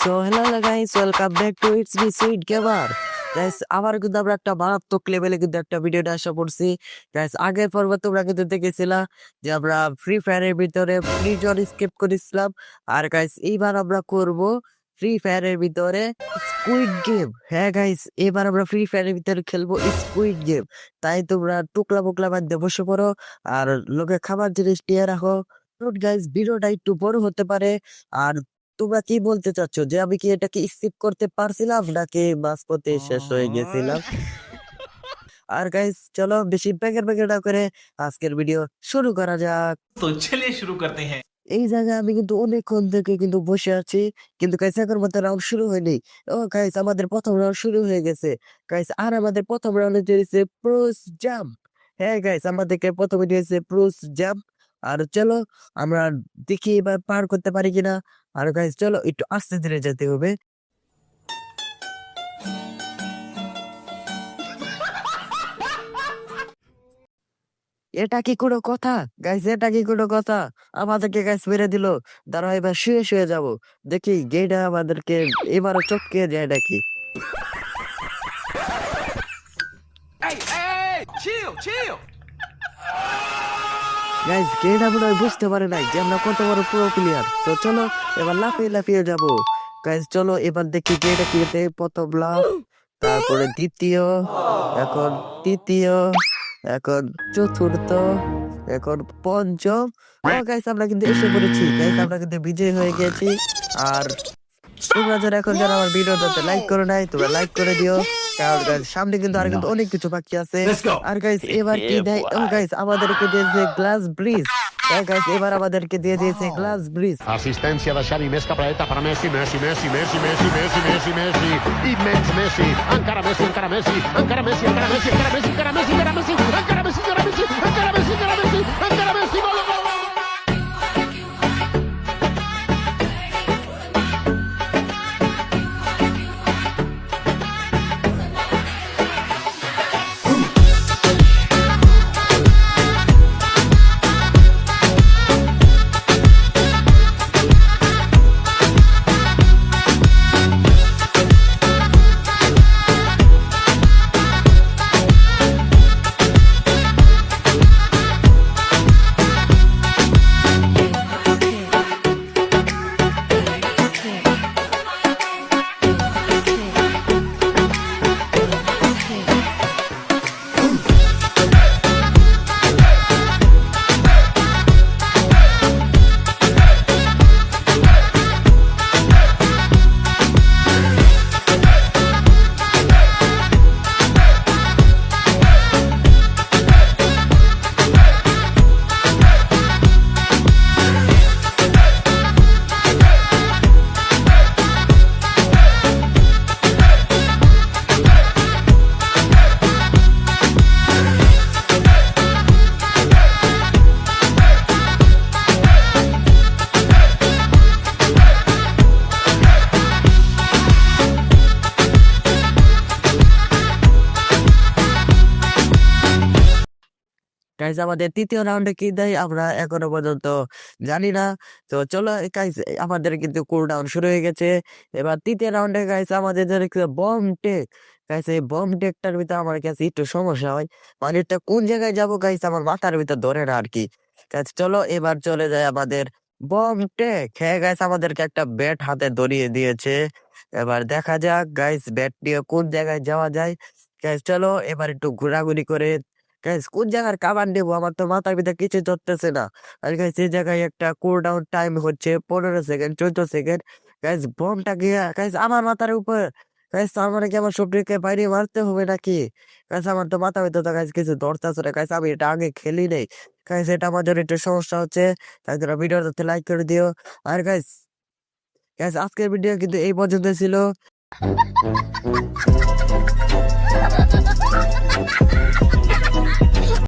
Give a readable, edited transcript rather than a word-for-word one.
So hello guys, welcome back to its me sweet gamer. Guys আবার কিন্তু আমরা একটা মারাত্মক লেভেলে কিন্তু একটা ভিডিওটা আসা পড়ছি। গাইস আগের পর্বে তোমরা কিন্তু দেখেছিলা যে আমরা ফ্রি ফায়ারের ভিতরে প্রিজন স্কেপ করেছিলাম, আর গাইস এইবার আমরা করব ফ্রি ফায়ারের ভিতরে স্কুইড গেম। হ্যাঁ গাইস, এবার আমরা ফ্রি ফায়ারের ভিতরে খেলবো স্কুইড গেম। তাই তোমরা টুকলা বুকলা বাদ বসে পড়ো আর লোকে খাবার জিনিস নিয়ে রাখো। গাইস ভিডিওটা একটু বড় হতে পারে। আর তোমরা কি বলতে চাচ্ছ যে আমি কি এটাকে স্কিপ করতে পারছিলাম নাকি মাঝপথে শেষ হয়ে গেছিলাম? আর গাইস চলো বেশি প্যাকেট প্যাকেট না করে আজকের ভিডিও শুরু করা যাক। तो चलिए शुरू करते हैं। এই জায়গায় আমি কিন্তু অনেকক্ষণ থেকে কিন্তু বসে আছি, কিন্তু গাইস এখন মতো রাউন্ড শুরু হয়নি। ও গাইস আমাদের প্রথম রাউন্ড শুরু হয়ে গেছে গাইস, আর আমাদের প্রথম রাউন্ডে দিয়েছে প্রোস জাম্প। হ্যাঁ গাইস, আমাদেরকে প্রথমে দিয়েছে প্রোস জাম্প। আর চলো আমরা দেখি এবার পার করতে পারি কিনা। আর গাইস চলো একটু আস্তে ধীরে যেতে হবে। এটা কি কোনো কথা গাইস? এটা কি কোনো কথা? আমাদেরকে গাইস মেরে দিল। দাঁড়াও এবার শুয়ে শুয়ে যাব, দেখি গেটা আমাদেরকে এবারও চটকে যায় নাকি। গাইস গেটা মনে হয় বুঝতে পারে নাই যে আমরা কত বড় প্রো প্লেয়ার। তো চলো এবার লাফিয়ে লাফিয়ে যাব। গাইস চলো এবার দেখি গেটা কি হতে। প্রথম লাফ, তারপরে দ্বিতীয়, এখন তৃতীয়, এখন চতুর্থ, এখন পঞ্চম। গাইস আমরা কিন্তু এসে পড়েছি গাইস, আমরা কিন্তু বিজয় হয়ে গেছি। আর তোমরা যারা এখন যারা আমার ভিডিওটাতে লাইক করে নাই, তোমরা লাইক করে দিও, কারণ গাইস সামনে কিন্তু আর কিন্তু অনেক কিছু বাকি আছে। আর গাইস এবার কি দেয়? ও গাইস আমাদেরকে দিয়েছে গ্লাস ব্রিজ। গাইস এবার আমাদেরকে দিয়ে দিয়েছে glass bridge. Assistència de Xavi, més cap a la dreta per a Messi, Messi, Messi, Messi, Messi, Messi, Messi, Messi, immens Messi, encara Messi, encara Messi, encara Messi, encara Messi, encara Messi, encara Messi, encara Messi, encara Messi, encara Messi, encara Messi, encara Messi, encara Messi, gol, gol, gol, gol. Guys আমাদের তৃতীয় রাউন্ডে কি দেয় আমরা এখনো পর্যন্ত জানি না। তো চলো গাইজ আমাদের কিন্তু কুল ডাউন শুরু হয়ে গেছে। এবার তৃতীয় রাউন্ডে গাইজ আমাদের বম টেক। গাইজ এই বম টেকটার ভিতরে আমার কাছে একটু সমস্যা হয়, মানে এটা কোন জায়গায় যাবো গাইজ আমার মাথার ভিতর ধরে না আর কি। গাইজ চলো এবার চলে যায় আমাদের বম টেক। হ্যাঁ গাইজ আমাদেরকে একটা ব্যাট হাতে ধরিয়ে দিয়েছে, এবার দেখা যাক গাইজ ব্যাট নিয়ে কোন জায়গায় যাওয়া যায়। গাইজ চলো এবার একটু ঘোরাঘুরি করে গাইস কোন জায়গার কাবার নেবো আমার তো মাথার ভিতরে কিছু ধরতেছে না। আর গাইস এই জায়গায় একটা কুল ডাউন টাইম হচ্ছে 15 সেকেন্ড 14 সেকেন্ড। গাইস বমটা গিয়ে গাইস আমার মাথার উপর। গাইস আমার কি আমার শত্রুকে বাইরে মারতে হবে নাকি? গাইস আমার তো মাথা ভিতরে গাইস কিছু ধরতেছে না। গাইস আমি এটা আগে খেলি নাই গাইস, এটা আমার জন্য একটু সমস্যা হচ্ছে। তাই তোমরা ভিডিওটাতে লাইক করে দিও। আর গাইস গাইস আজকের ভিডিও কিন্তু এই পর্যন্ত ছিল।